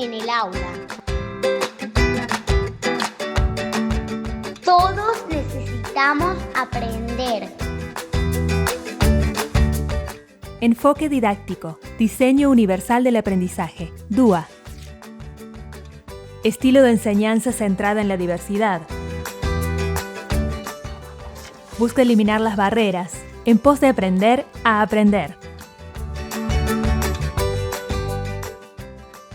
en el aula. Todos necesitamos aprender. Enfoque didáctico, diseño universal del aprendizaje, DUA. Estilo de enseñanza centrada en la diversidad. Busca eliminar las barreras, en pos de aprender a aprender.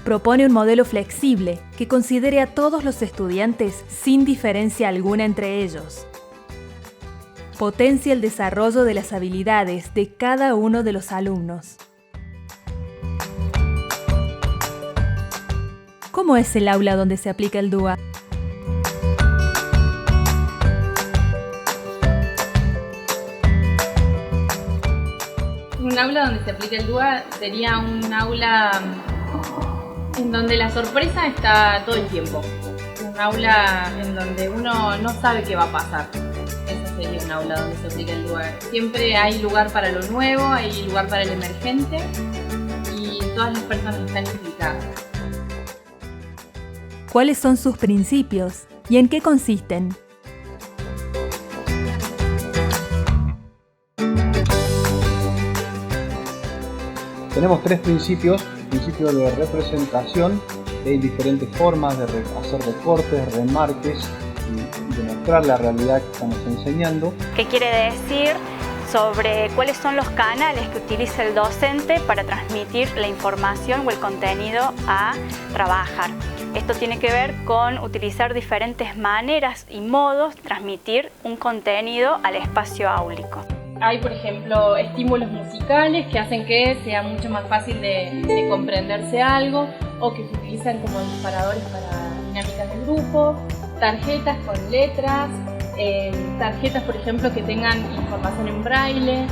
Propone un modelo flexible que considere a todos los estudiantes sin diferencia alguna entre ellos. Potencia el desarrollo de las habilidades de cada uno de los alumnos. ¿Cómo es el aula donde se aplica el DUA? Un aula donde se aplica el DUA sería un aula en donde la sorpresa está todo el tiempo. Un aula en donde uno no sabe qué va a pasar. Eso sería un aula donde se aplica el DUA. Siempre hay lugar para lo nuevo, hay lugar para el emergente y todas las personas están implicadas. ¿Cuáles son sus principios y en qué consisten? Tenemos tres principios: principio de representación, que hay diferentes formas de hacer recortes, remarques y de mostrar la realidad que estamos enseñando. ¿Qué quiere decir? Sobre cuáles son los canales que utiliza el docente para transmitir la información o el contenido a trabajar. Esto tiene que ver con utilizar diferentes maneras y modos de transmitir un contenido al espacio áulico. Hay, por ejemplo, estímulos musicales que hacen que sea mucho más fácil de comprenderse algo, o que se utilizan como disparadores para dinámicas de grupo, tarjetas con letras, tarjetas, por ejemplo, que tengan información en braille,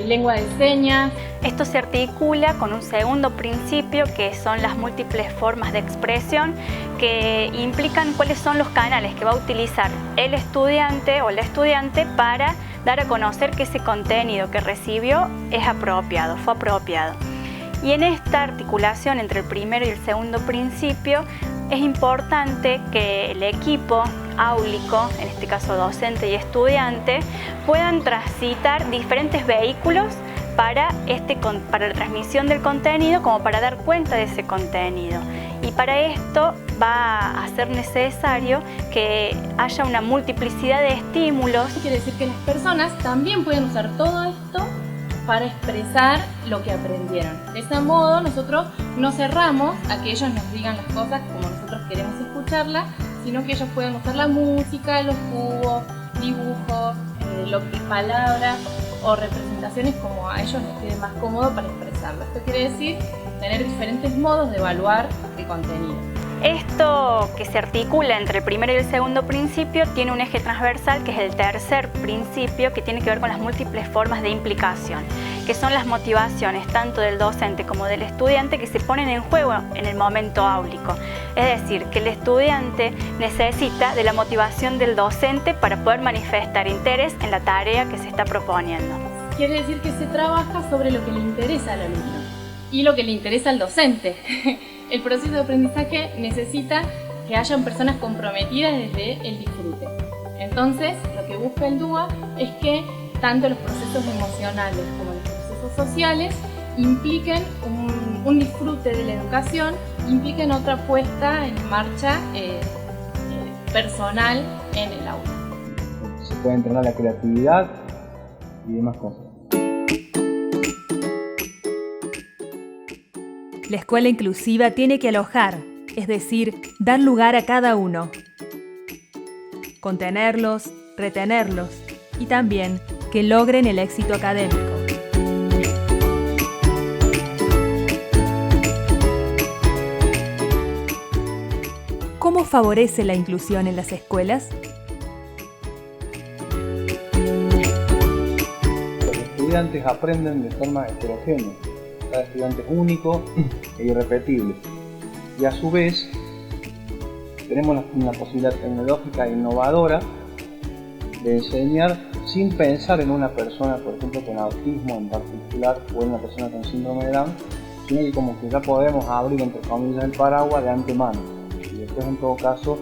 lengua de señas. Esto se articula con un segundo principio, que son las múltiples formas de expresión, que implican cuáles son los canales que va a utilizar el estudiante o la estudiante para dar a conocer que ese contenido que recibió es apropiado, fue apropiado. Y en esta articulación entre el primero y el segundo principio es importante que el equipo áulico, en este caso docente y estudiante, puedan transitar diferentes vehículos para la transmisión del contenido, como para dar cuenta de ese contenido. Y para esto va a ser necesario que haya una multiplicidad de estímulos. Quiere decir que las personas también pueden usar todo esto para expresar lo que aprendieron. De ese modo nosotros no cerramos a que ellos nos digan las cosas como nosotros queremos escucharlas, sino que ellos pueden usar la música, los cubos, dibujos, palabras o representaciones como a ellos les quede más cómodo para expresarlo. Esto quiere decir tener diferentes modos de evaluar el contenido. Esto que se articula entre el primero y el segundo principio tiene un eje transversal, que es el tercer principio, que tiene que ver con las múltiples formas de implicación, que son las motivaciones tanto del docente como del estudiante que se ponen en juego en el momento áulico. Es decir, que el estudiante necesita de la motivación del docente para poder manifestar interés en la tarea que se está proponiendo. Quiere decir que se trabaja sobre lo que le interesa al alumno y lo que le interesa al docente. El proceso de aprendizaje necesita que hayan personas comprometidas desde el disfrute. Entonces, lo que busca el DUA es que tanto los procesos emocionales como los procesos sociales impliquen un disfrute de la educación, impliquen otra puesta en marcha personal en el aula. Se puede entrenar la creatividad y demás cosas. La escuela inclusiva tiene que alojar, es decir, dar lugar a cada uno. Contenerlos, retenerlos y también que logren el éxito académico. ¿Cómo favorece la inclusión en las escuelas? Los estudiantes aprenden de forma heterogénea. Cada estudiante es único e irrepetible. Y a su vez, tenemos una posibilidad tecnológica e innovadora de enseñar sin pensar en una persona, por ejemplo, con autismo en particular, o en una persona con síndrome de Down, sino que como que ya podemos abrir entre comillas el paraguas de antemano y después en todo caso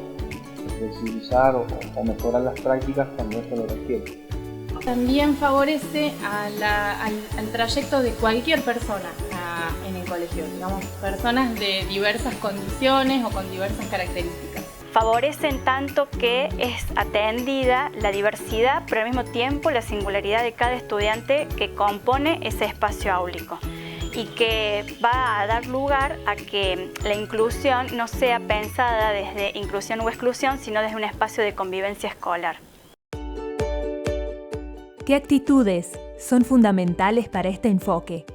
flexibilizar o mejorar las prácticas cuando esto lo requiere. También favorece al trayecto de cualquier persona en el colegio, digamos, personas de diversas condiciones o con diversas características. Favorecen tanto que es atendida la diversidad, pero al mismo tiempo la singularidad de cada estudiante que compone ese espacio áulico, y que va a dar lugar a que la inclusión no sea pensada desde inclusión o exclusión, sino desde un espacio de convivencia escolar. ¿Qué actitudes son fundamentales para este enfoque?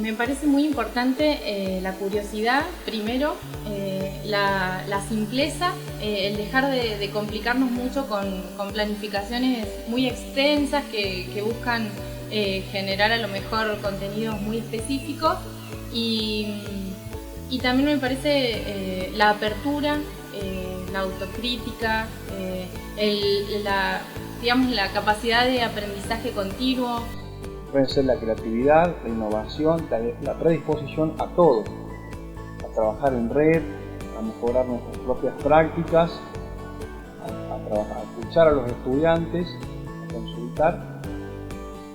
Me parece muy importante la curiosidad, primero, la simpleza, el dejar de complicarnos mucho con planificaciones muy extensas que buscan generar a lo mejor contenidos muy específicos, y también me parece la apertura, la autocrítica, la capacidad de aprendizaje continuo. Pueden ser la creatividad, la innovación, la predisposición a todo, a trabajar en red, a mejorar nuestras propias prácticas, a escuchar a los estudiantes, a consultar,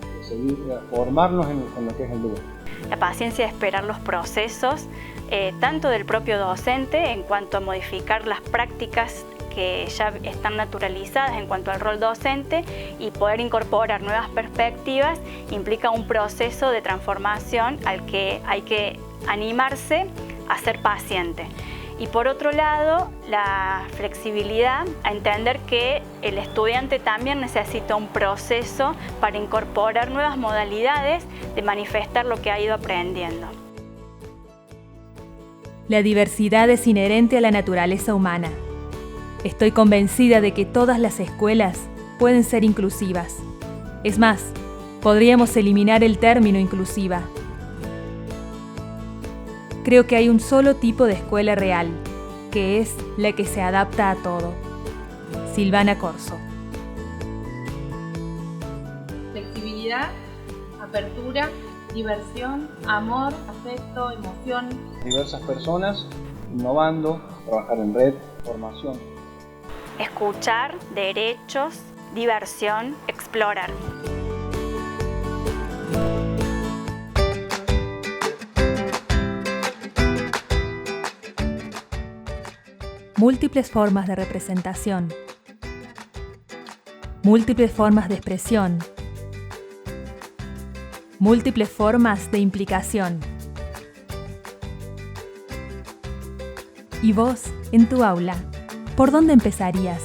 a formarnos en lo que es el lugar. La paciencia de esperar los procesos, tanto del propio docente en cuanto a modificar las prácticas que ya están naturalizadas en cuanto al rol docente, y poder incorporar nuevas perspectivas implica un proceso de transformación al que hay que animarse a ser paciente. Y por otro lado, la flexibilidad, a entender que el estudiante también necesita un proceso para incorporar nuevas modalidades de manifestar lo que ha ido aprendiendo. La diversidad es inherente a la naturaleza humana. Estoy convencida de que todas las escuelas pueden ser inclusivas. Es más, podríamos eliminar el término inclusiva. Creo que hay un solo tipo de escuela real, que es la que se adapta a todo. Silvana Corso. Flexibilidad, apertura, diversión, amor, afecto, emoción. Diversas personas, innovando, trabajar en red, formación. Escuchar, derechos, diversión, explorar. Múltiples formas de representación. Múltiples formas de expresión. Múltiples formas de implicación. ¿Y vos, en tu aula, por dónde empezarías?